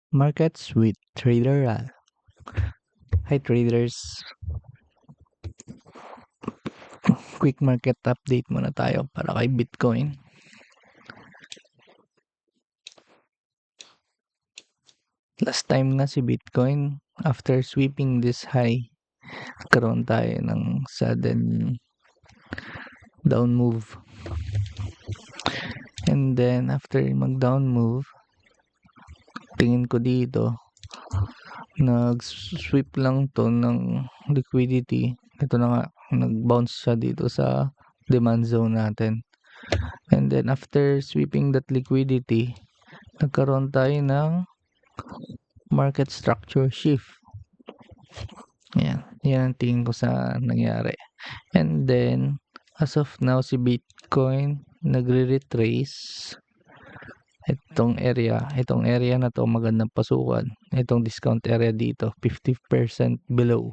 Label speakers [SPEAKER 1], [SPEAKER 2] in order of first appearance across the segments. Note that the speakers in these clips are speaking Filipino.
[SPEAKER 1] Markets with Trader Al. Hi traders, quick market update muna tayo para kay Bitcoin. Last time nga si Bitcoin, after sweeping this high, karoon tayo ng sudden down move. And then after mag-down move, tingin ko dito, nag-sweep lang to ng liquidity. Ito na nga, nag-bounce siya dito sa demand zone natin. And then after sweeping that liquidity, nagkaroon tayo ng market structure shift. Yan ang tingin ko sa nangyari. And then, as of now, si Bitcoin nagre-retrace. Itong area na to magandang pasukan. Itong discount area dito, 50% below.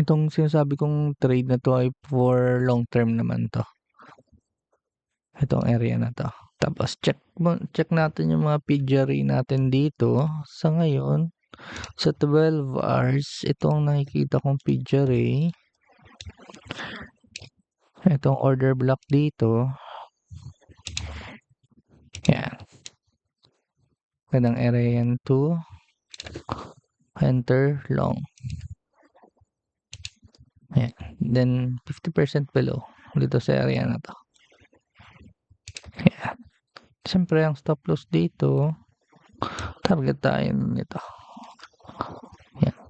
[SPEAKER 1] Itong sinasabi kong trade na to ay for long term naman to. Itong area na to. Tapos check natin yung mga PGRE natin dito. Sa ngayon, sa 12 hours, itong nakikita kong PGRE. Itong order block dito. Yan. Magandang area yan to enter long. Yan. Then 50% below dito sa area na to. Yan. Siyempre ang stop loss dito, target tayo nito. Yan.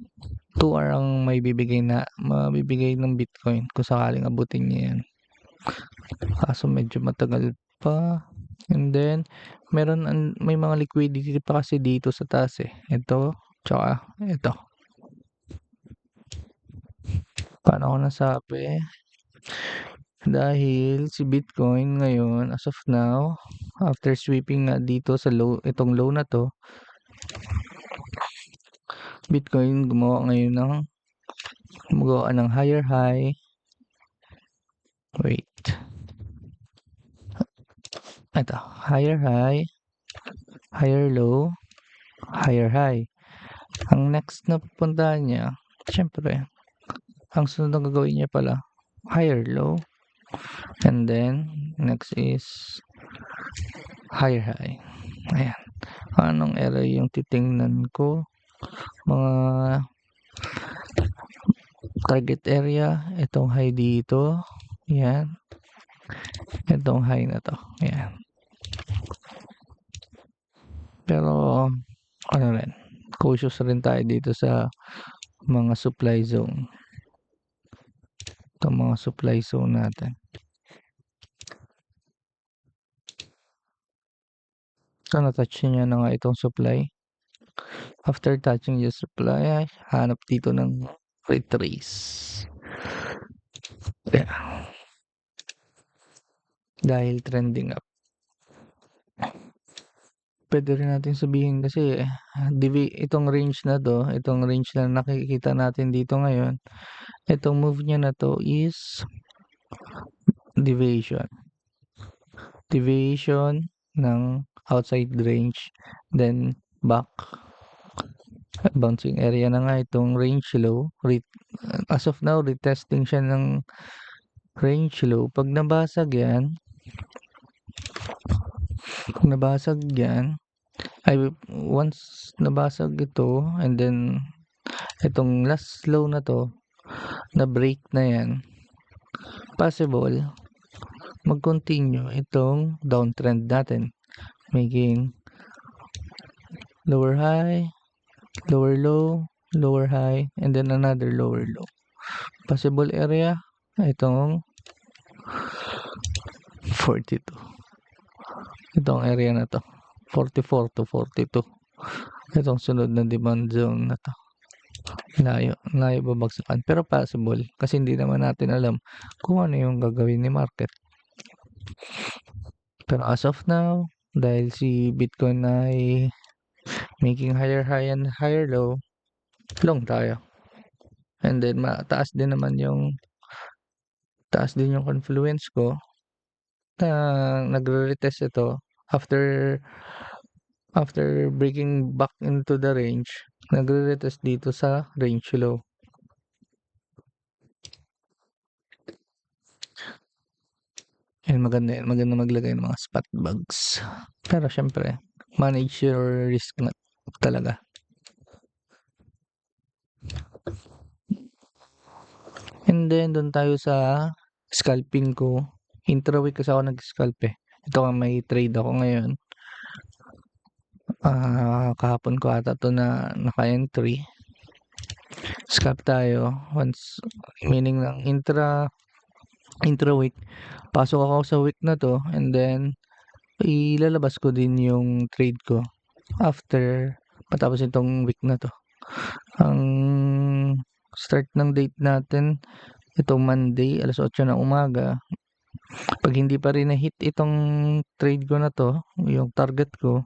[SPEAKER 1] 2 hour ang mabibigay ng Bitcoin kung sakaling abutin niya yan. Kaso medyo matagal pa. And then may mga liquidity pa kasi dito sa taas eh. Ito, tsaka ito. Paano ko nasabi? Dahil si Bitcoin ngayon, as of now, after sweeping nga dito sa low, itong low na to, Bitcoin gumawa ng higher high. Wait. Ito, higher high, higher low, higher high. Ang next na pupuntahan niya, syempre, ang sunod na gagawin niya pala, higher low, and then next is higher high. Ayan. Anong area yung titingnan ko? Mga target area, itong high dito. Yan. Itong high na to. Yan. Pero, ano rin, cautious rin tayo dito sa mga supply zone. Itong mga supply zone natin. So, na-touch niya na nga itong supply. After touching yung supply, hanap dito ng retrace. Yeah. Dahil trending up. Pwede rin natin sabihin kasi itong range na to, itong range na nakikita natin dito ngayon, itong move niya na to is deviation ng outside range, then back bouncing area na nga itong range low. As of now, retesting siya ng range low. Pag nabasag yan, ay once nabasag ito, and then itong last low na to, na break na yan, possible mag-continue itong downtrend natin, making lower high, lower low, lower high, and then another lower low. Possible area, itong 42. Itong area na to, 44 to 42. Itong sunod na demand zone na to. Layo babagsakan. Pero possible, kasi hindi naman natin alam kung ano yung gagawin ni market. Pero as of now, dahil si Bitcoin ay making higher high and higher low, long tayo. And then taas din yung confluence ko na nagre-retest ito After after breaking back into the range, nagre-retest dito sa range low. Yan, maganda yan. Maganda maglagay ng mga spot bags. Pero syempre, manage your risk na talaga. And then, doon tayo sa scalping ko. Intraweek kasi ako nag-scalp eh. Ito nga, may trade ako ngayon. Kahapon ko ata to na naka-entry. Scalp tayo. Once, meaning ng intra-week. Pasok ako sa week na to. And then, ilalabas ko din yung trade ko after matapos itong week na to. Ang start ng date natin itong Monday, alas 8 ng umaga. Pag hindi pa rin na-hit itong trade ko na to, yung target ko,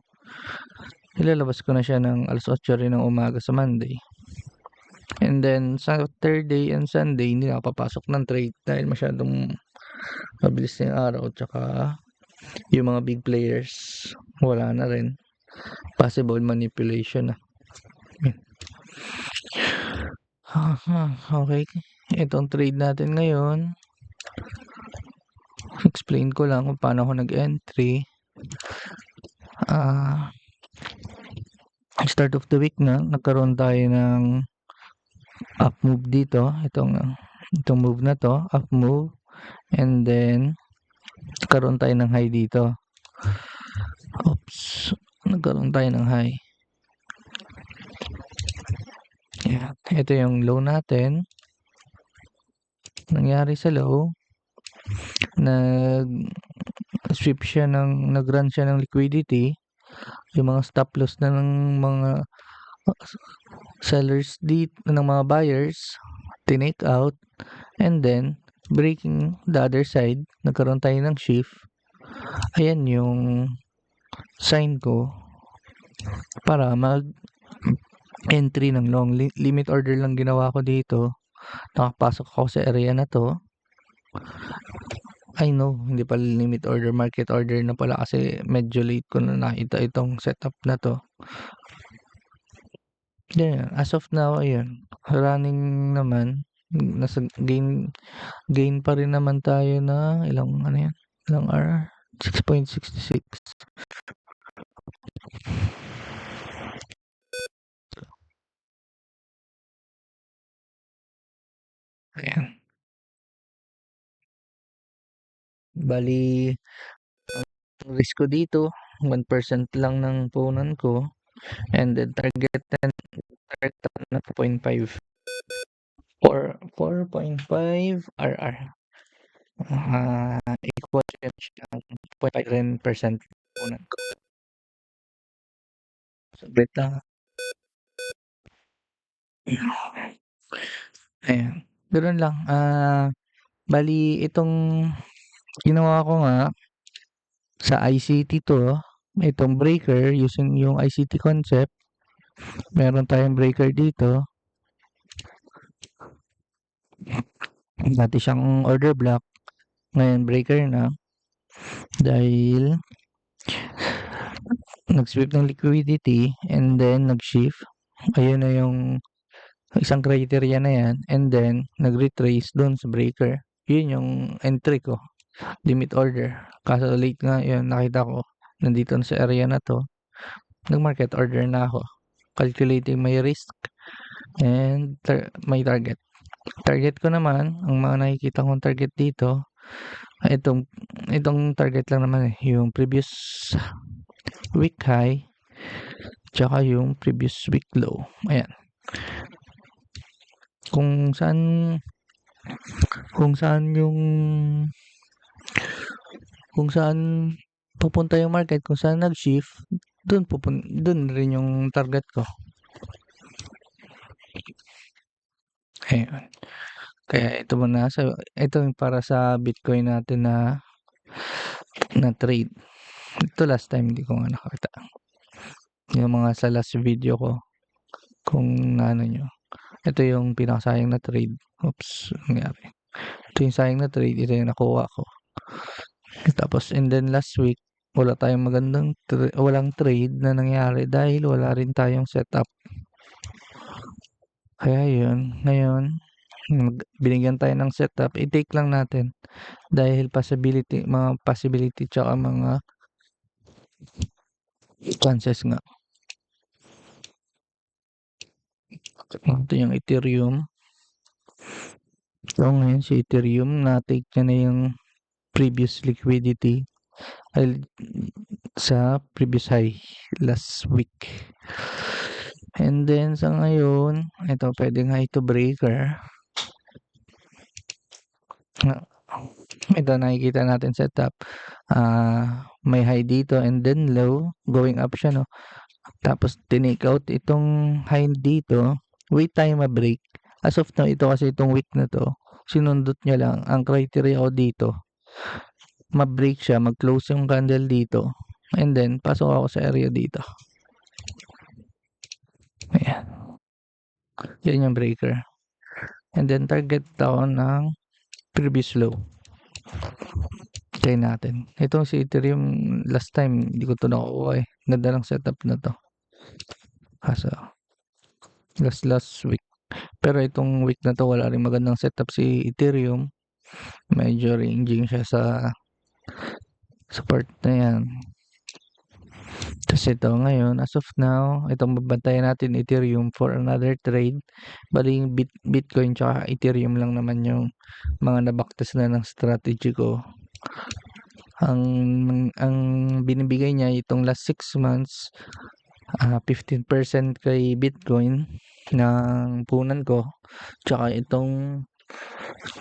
[SPEAKER 1] ilalabas ko na siya ng alas 8 rin ng umaga sa Monday. And then, Saturday and Sunday, hindi na ako papasok ng trade dahil masyadong mabilis na yung araw. Tsaka, yung mga big players, wala na rin. Possible manipulation na. Okay. Itong trade natin ngayon, explain ko lang kung paano ako nag-entry. Start of the week na, nagkaroon tayo ng up move dito. Itong move na to, up move. And then, nagkaroon tayo ng high dito. Oops. Nagkaroon tayo ng high. Yeah. Ito yung low natin. Nangyari sa low, nag-sweep siya nag-run siya ng liquidity. Yung mga stop loss na ng mga sellers dito, ng mga buyers, tinake out, and then breaking the other side, nagkaroon tayo ng shift. Ayan yung sign ko para mag entry ng long. Limit order lang ginawa ko dito. Nakapasok ako sa area na to. I know, hindi pala limit order, market order na pala kasi medyo late ko na nakita itong setup na to. Yeah, as of now, ayun, running naman. Nasa gain pa rin naman tayo na ilang R? 6.66. Ayan. Bali, ang risk ko dito, 1% lang ng punan ko. And then target na 4.5. 4.5 RR. Equal siya ng 0.5% punan ko. Saglit lang. Ayan. Ganoon lang. Bali, itong ginawa ko nga sa ICT to, itong breaker using yung ICT concept. Meron tayong breaker dito. Dati siyang order block. Ngayon breaker na. Dahil nag-sweep ng liquidity and then nag-shift. Ayun na yung isang criteria na yan. And then nag-retrace doon sa breaker. Yun yung entry ko. Limit order. Kaso late nga yun, nakita ko. Nandito na sa area na to. Nag-market order na ako. Calculating my risk and my target. Target ko naman, ang mga nakikita kong target dito, itong target lang naman eh, yung previous week high, tsaka yung previous week low. Ayan. Kung saan pupunta yung market, kung saan nag-shift, dun rin yung target ko. Ayan. Kaya ito muna, ito yung para sa Bitcoin natin na trade. Ito last time hindi ko nga nakakita. Yung mga sa last video ko, kung ano nyo. Ito yung pinakasayang na trade. Oops, nangyari. Ito yung sayang na trade, ito yung nakuha ko. Tapos, and then last week, wala tayong walang trade na nangyari dahil wala rin tayong setup. Kaya yun, ngayon binigyan tayo ng setup, i-take lang natin dahil mga possibility tsaka mga chances nga. Ito yung Ethereum. So ngayon si Ethereum na-take niya na yung previous liquidity sa previous high last week. And then sa ngayon, ito pwedeng high to breaker. Ito nakikita natin setup. May high dito and then low, going up siya, no? Tapos tinake out itong high dito, wait tayo ma-break. As of now, ito kasi itong week na to, sinundot niya lang. Ang criteria ko dito, ma-break siya, mag-close yung candle dito, and then pasok ako sa area dito. Ayan. Yan yung breaker. And then target ako ng previous low. Try natin. Itong si Ethereum, last time, hindi ko ito nakuha eh. Ganda ng setup na to. Kaso, last week. Pero itong week na to, wala rin magandang setup si Ethereum. Medyo ranging siya sa part na yan. Tapos ito ngayon, as of now, itong babantayan natin Ethereum for another trade. Bali yung Bitcoin tsaka Ethereum lang naman yung mga nabaktas na ng strategy ko. Ang binibigay niya itong last 6 months, 15% kay Bitcoin ng punan ko. Tsaka itong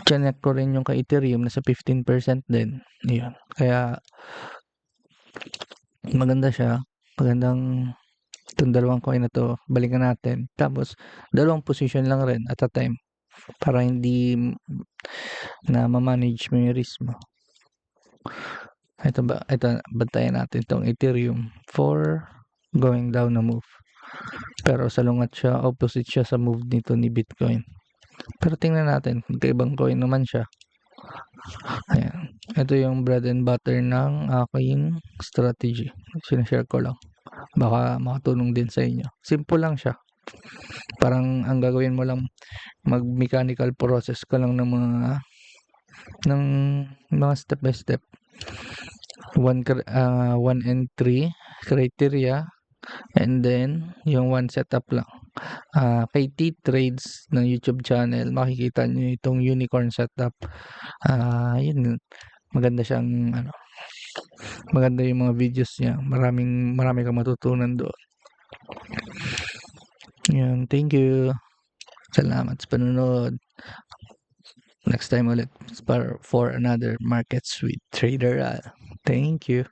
[SPEAKER 1] chinek ko rin yung kay Ethereum nasa 15% din. Yun. Kaya maganda siya. Magandang itong dalawang coin na to, balikan natin. Tapos, dalawang position lang rin at a time para hindi na ma-manage mo yung risk mo. Ito bantayan natin itong Ethereum for going down na move. Pero salungat siya, opposite siya sa move nito ni Bitcoin. Pero tingnan natin, magkaibang coin naman siya. Ayan. Ito yung bread and butter ng aking strategy. Sinashare ko lang. Baka makatulong din sa inyo. Simple lang siya. Parang ang gagawin mo lang, mag-mechanical process ka lang ng mga step by step. 1 and 3 criteria, and then yung 1 setup lang. Kay T-Trades ng YouTube channel, makikita nyo itong unicorn setup. Yun, maganda siyang maganda yung mga videos niya. Marami kang matutunan doon. Yun, thank you. Salamat sa panonood. Next time ulit for another Markets with Trader Al. Thank you.